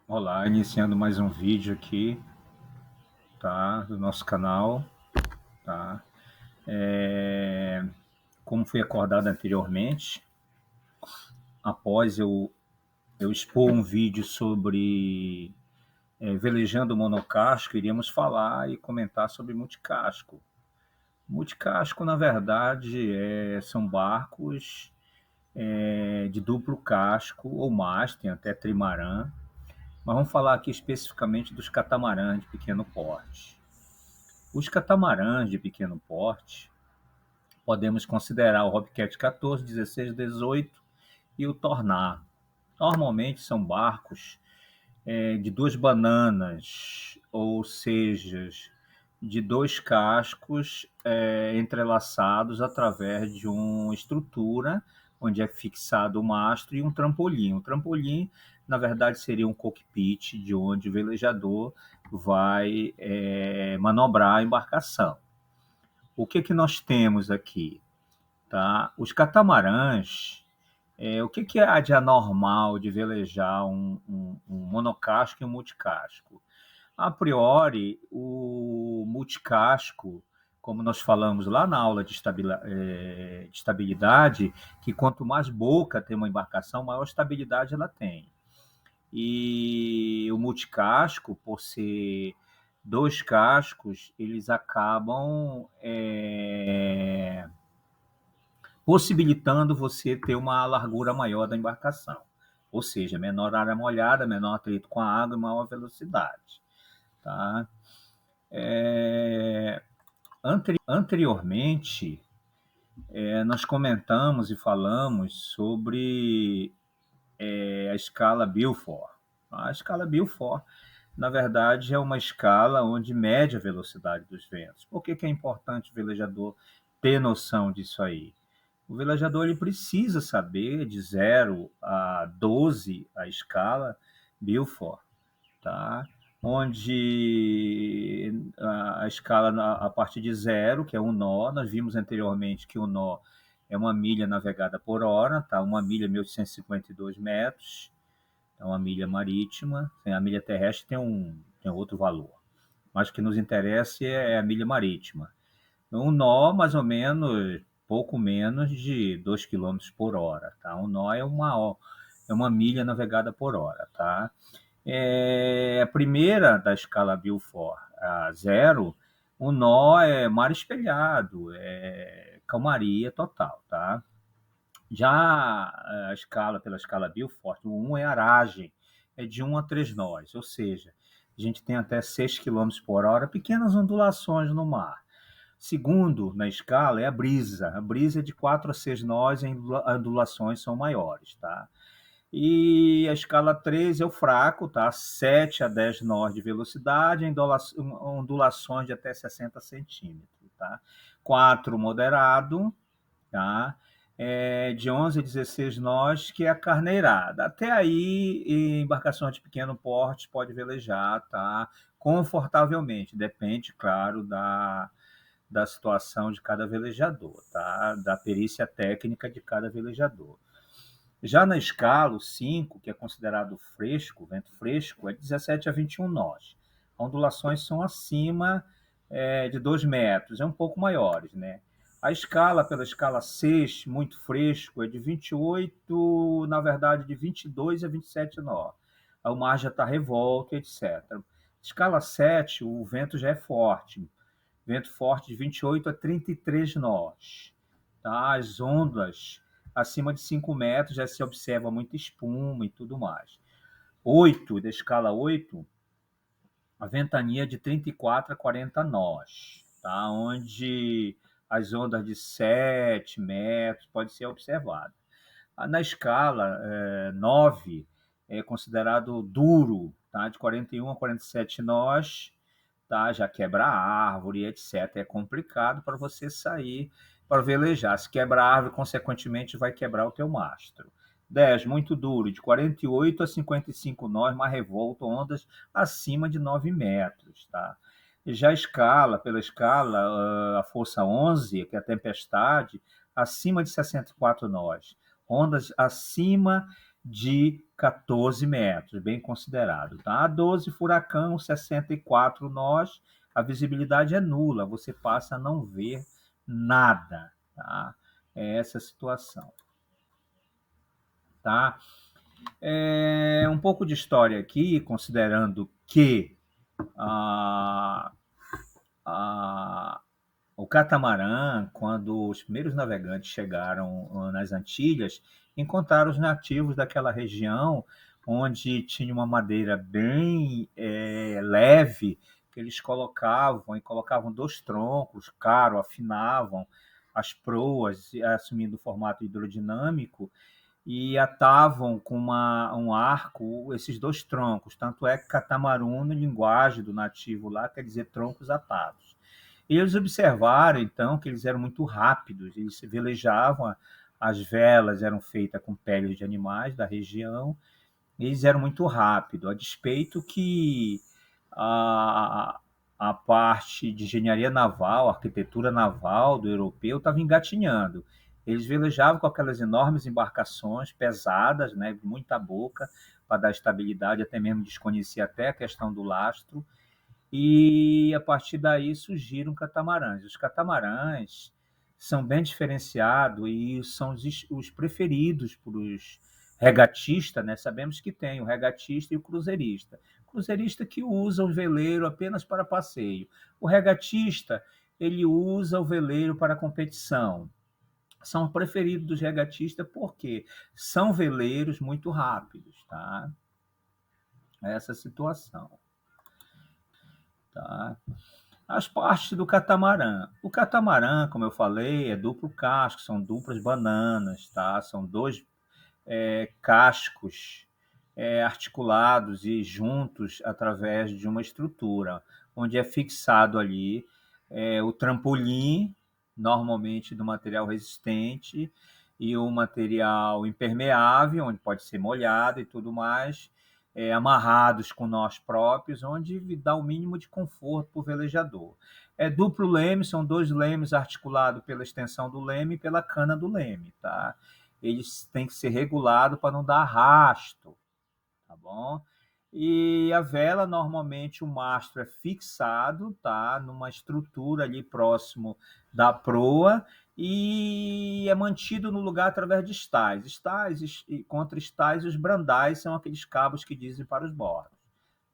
Olá, iniciando mais um vídeo aqui, tá? Do nosso canal, tá? Como fui acordado anteriormente, após eu expor um vídeo sobre velejando monocasco, iríamos falar e comentar sobre multicasco. Multicasco, na verdade, são barcos de duplo casco ou mais, tem até trimarã, mas vamos falar aqui especificamente dos catamarãs de pequeno porte. Os catamarãs de pequeno porte, podemos considerar o Hobcat 14, 16, 18 e o Tornar. Normalmente são barcos de duas bananas, ou seja, de dois cascos entrelaçados através de uma estrutura onde é fixado o mastro e um trampolim. O trampolim, na verdade, seria um cockpit de onde o velejador vai manobrar a embarcação. O que que nós temos aqui? Tá? Os catamarãs, o que que há de anormal de velejar um monocasco e um multicasco? A priori, o multicasco, como nós falamos lá na aula de estabilidade, que quanto mais boca tem uma embarcação, maior estabilidade ela tem. E o multicasco, por ser dois cascos, eles acabam possibilitando você ter uma largura maior da embarcação. Ou seja, menor área molhada, menor atrito com a água e maior velocidade. Tá? É, Anteriormente, nós comentamos e falamos sobre a escala Beaufort. A escala Beaufort, na verdade, é uma escala onde mede a velocidade dos ventos. Por que que é importante o velejador ter noção disso aí? O velejador ele precisa saber de 0 a 12 a escala Beaufort, tá? Onde a escala a partir de 0, que é um nó, nós vimos anteriormente que o nó é uma milha navegada por hora, tá? Uma milha 1.852 metros, é uma milha marítima, a milha terrestre tem outro valor, mas o que nos interessa é a milha marítima. Um nó, mais ou menos, pouco menos de 2 quilômetros por hora, tá? Um nó é uma milha navegada por hora, tá? A primeira da escala Beaufort, a 0, o nó é mar espelhado, é calmaria total, tá? Já a escala, pela escala Beaufort, o 1 é aragem, é de 1 a 3 nós, ou seja, a gente tem até 6 quilômetros por hora, pequenas ondulações no mar. Segundo na escala é a brisa. A brisa é de 4 a 6 nós, as ondulações são maiores, tá? E a escala 3 é o fraco, tá? 7 a 10 nós de velocidade, ondulações de até 60 centímetros, tá? 4 moderado, tá? De 11 a 16 nós, que é a carneirada. Até aí, embarcações de pequeno porte pode velejar, tá? Confortavelmente, depende, claro, da situação de cada velejador, tá? Da perícia técnica de cada velejador. Já na escala, o 5, que é considerado fresco, vento fresco, é 17 a 21 nós. Ondulações são acima de 2 metros, é um pouco maiores, né? A escala, pela escala 6, muito fresco, é de 28, na verdade, de 22 a 27 nós. O mar já está revolto, etc. Escala 7, o vento já é forte. Vento forte de 28 a 33 nós. Tá? As ondas acima de 5 metros já se observa muita espuma e tudo mais. 8, da escala 8, a ventania de 34 a 40 nós, tá? Onde as ondas de 7 metros podem ser observadas. Na escala 9, é considerado duro, tá? De 41 a 47 nós, tá? Já quebra a árvore, etc. É complicado para você sair para velejar. Se quebra a árvore, consequentemente, vai quebrar o teu mastro. 10, muito duro, de 48 a 55 nós, mas revolta, ondas acima de 9 metros, tá? Já a escala, pela escala, a força 11, que é a tempestade, acima de 64 nós. Ondas acima de 14 metros, bem considerado. Tá? A 12, furacão, 64 nós, a visibilidade é nula, você passa a não ver nada. Tá? É essa a situação. Tá? Um pouco de história aqui, considerando que a, a, o catamarã, quando os primeiros navegantes chegaram nas Antilhas, encontraram os nativos daquela região onde tinha uma madeira bem leve, que eles colocavam 2 troncos, caro, afinavam as proas, assumindo o formato hidrodinâmico, e atavam com um arco esses 2 troncos. Tanto é que catamarã, na linguagem do nativo lá, quer dizer troncos atados. E eles observaram, então, que eles eram muito rápidos, eles se velejavam, as velas eram feitas com peles de animais da região, eles eram muito rápidos, a despeito que a, a parte de engenharia naval, arquitetura naval do europeu estava engatinhando. Eles velejavam com aquelas enormes embarcações pesadas, né, muita boca, para dar estabilidade, até mesmo desconhecia até a questão do lastro, e a partir daí surgiram catamarãs. Os catamarãs são bem diferenciados e são os preferidos para os regatistas, né? Sabemos que tem o regatista e o cruzeirista. O cruzeirista que usa o veleiro apenas para passeio. O regatista, ele usa o veleiro para competição. São preferidos dos regatistas porque são veleiros muito rápidos, tá? Essa situação, tá? As partes do catamarã. O catamarã, como eu falei, é duplo casco, são duplas bananas, tá? São 2 cascos articulados e juntos através de uma estrutura, onde é fixado ali o trampolim, normalmente do material resistente, e o material impermeável, onde pode ser molhado e tudo mais, amarrados com nós próprios, onde dá o mínimo de conforto para o velejador. É duplo leme, são 2 lemes articulados pela extensão do leme e pela cana do leme, tá? Eles têm que ser regulados para não dar arrasto, tá bom? E a vela, normalmente o mastro é fixado, tá? Numa estrutura ali próximo da proa e é mantido no lugar através de estais. Estais e contra estais, os brandais são aqueles cabos que dizem para os bordos,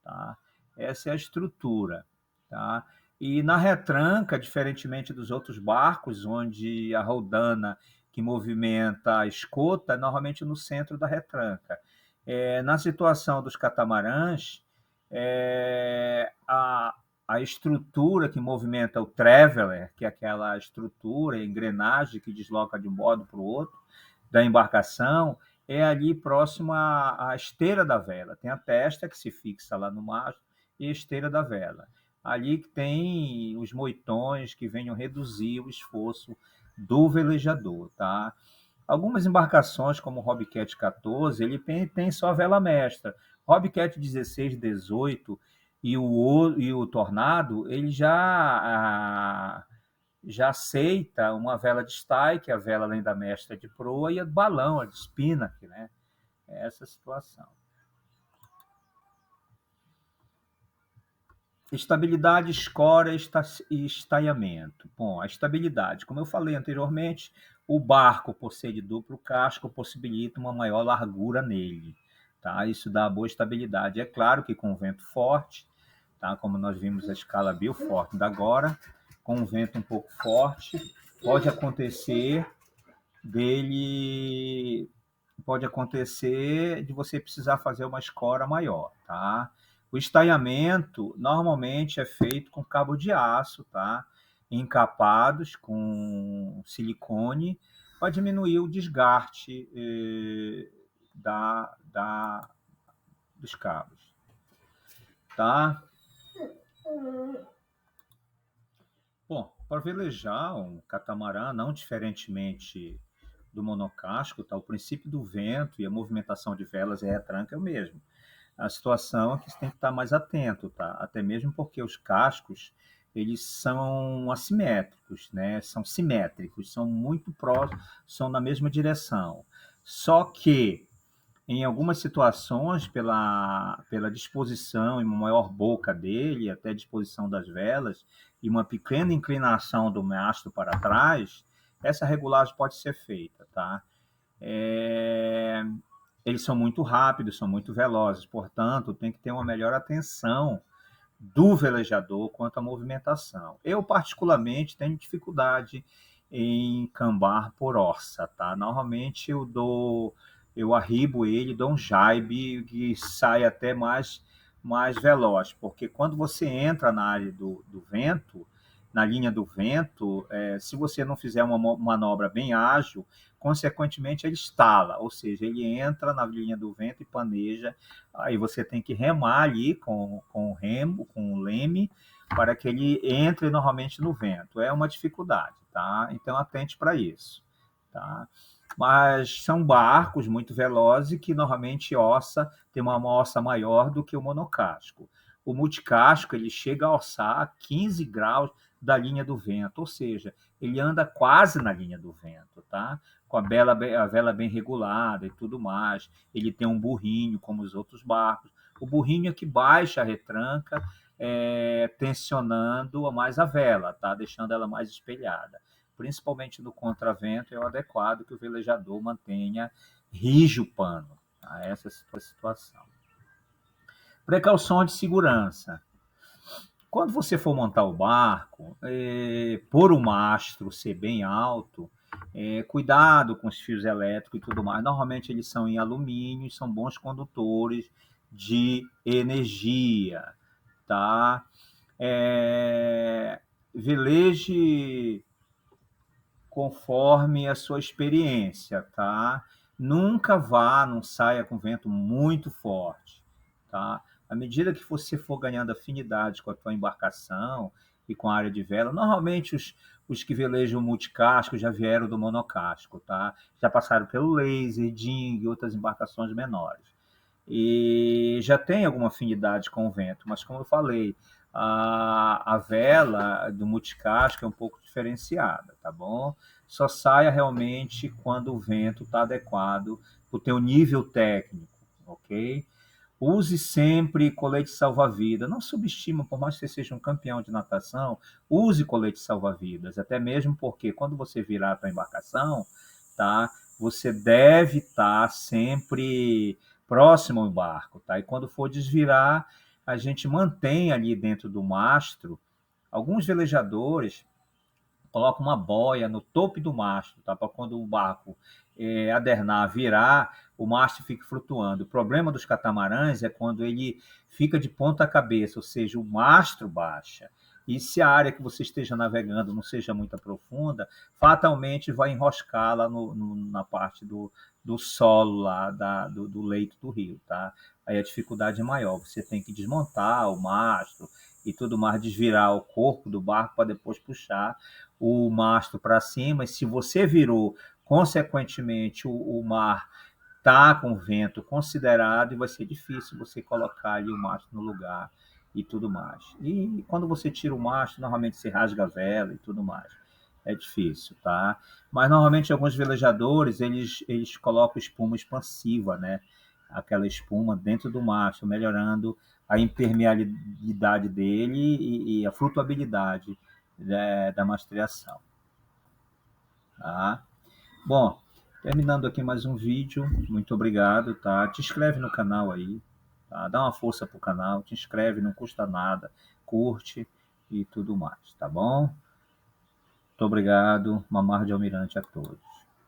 tá? Essa é a estrutura, tá? E na retranca, diferentemente dos outros barcos, onde a roldana que movimenta a escota, normalmente no centro da retranca. Na situação dos catamarãs, a estrutura que movimenta o traveler, que é aquela estrutura, engrenagem que desloca de um modo para o outro da embarcação, é ali próximo à esteira da vela. Tem a testa que se fixa lá no mastro e a esteira da vela. Ali que tem os moitões que venham reduzir o esforço do velejador, tá? Algumas embarcações, como o Hobcat 14, ele tem só a vela mestra. Hobcat 16, 18 e o Tornado, ele já aceita uma vela de stike, a vela além da mestra de proa, e a balão, a de spinnaker, né? É essa a situação. Estabilidade, escora e estaiamento. Bom, a estabilidade, como eu falei anteriormente, o barco, por ser de duplo casco, possibilita uma maior largura nele. Tá? Isso dá boa estabilidade. É claro que com vento forte, tá? Como nós vimos a escala Beaufort da agora, com um vento um pouco forte, pode acontecer dele pode acontecer de você precisar fazer uma escora maior, tá? O estaiamento normalmente é feito com cabo de aço, tá? Encapados com silicone para diminuir o desgaste dos cabos, tá? Bom, para velejar um catamarã, não diferentemente do monocasco, tá? O princípio do vento e a movimentação de velas e retranca é o mesmo. A situação é que você tem que estar mais atento, tá? Até mesmo porque os cascos, eles são assimétricos, né? São simétricos, são muito próximos, são na mesma direção. Só que Em algumas situações, pela disposição e uma maior boca dele, até a disposição das velas, e uma pequena inclinação do mastro para trás, essa regulagem pode ser feita, tá? É, eles são muito rápidos, são muito velozes, portanto, tem que ter uma melhor atenção do velejador quanto à movimentação. Eu, particularmente, tenho dificuldade em cambar por orça, tá? Normalmente eu arribo ele, dou um jaibe que sai até mais veloz, porque quando você entra na área do vento, na linha do vento, se você não fizer uma manobra bem ágil, consequentemente ele estala, ou seja, ele entra na linha do vento e planeja. Aí você tem que remar ali com o remo, com o leme, para que ele entre normalmente no vento. É uma dificuldade, tá? Então atente para isso, tá? Mas são barcos muito velozes que normalmente tem uma orça maior do que o monocasco. O multicasco ele chega a orçar 15 graus da linha do vento, ou seja, ele anda quase na linha do vento, tá? Com a vela bem regulada e tudo mais. Ele tem um burrinho, como os outros barcos. O burrinho é que baixa a retranca, tensionando mais a vela, tá? Deixando ela mais espelhada. Principalmente no contravento, é o adequado que o velejador mantenha rige o pano. Tá? Essa é a situação. Precaução de segurança. Quando você for montar o barco, por o mastro ser bem alto, cuidado com os fios elétricos e tudo mais. Normalmente eles são em alumínio e são bons condutores de energia, tá? Veleje conforme a sua experiência, tá? Não saia com vento muito forte, tá? À medida que você for ganhando afinidade com a tua embarcação e com a área de vela, normalmente os que velejam multicasco já vieram do monocasco, tá? Já passaram pelo laser, ding e outras embarcações menores. E já tem alguma afinidade com o vento, mas como eu falei, a vela do multicasco é um pouco diferenciada, tá bom? Só saia realmente quando o vento está adequado para o teu nível técnico, ok? Use sempre colete salva-vidas. Não subestima, por mais que você seja um campeão de natação, use colete salva-vidas. Até mesmo porque quando você virar para a embarcação, tá? Você deve estar sempre próximo ao barco, tá? E quando for desvirar, a gente mantém ali dentro do mastro. Alguns velejadores colocam uma boia no topo do mastro, tá? Para quando o barco adernar, virar, o mastro fique flutuando. O problema dos catamarãs é quando ele fica de ponta cabeça, ou seja, o mastro baixa. E se a área que você esteja navegando não seja muito profunda, fatalmente vai enroscar lá na parte do solo lá do leito do rio, tá? Aí a dificuldade é maior. Você tem que desmontar o mastro e tudo mais, desvirar o corpo do barco para depois puxar o mastro para cima. E se você virou, consequentemente, o mar está com vento considerado e vai ser difícil você colocar ali o mastro no lugar e tudo mais. E quando você tira o mastro, normalmente se rasga a vela e tudo mais. É difícil, tá? Mas normalmente alguns velejadores, eles colocam espuma expansiva, né? Aquela espuma dentro do mastro, melhorando a impermeabilidade dele e a flutuabilidade da mastreação, tá? Bom, terminando aqui mais um vídeo, muito obrigado, tá? Te inscreve no canal aí, tá? Dá uma força pro canal, te inscreve, não custa nada, curte e tudo mais, tá bom? Muito obrigado, Mamar de Almirante a todos.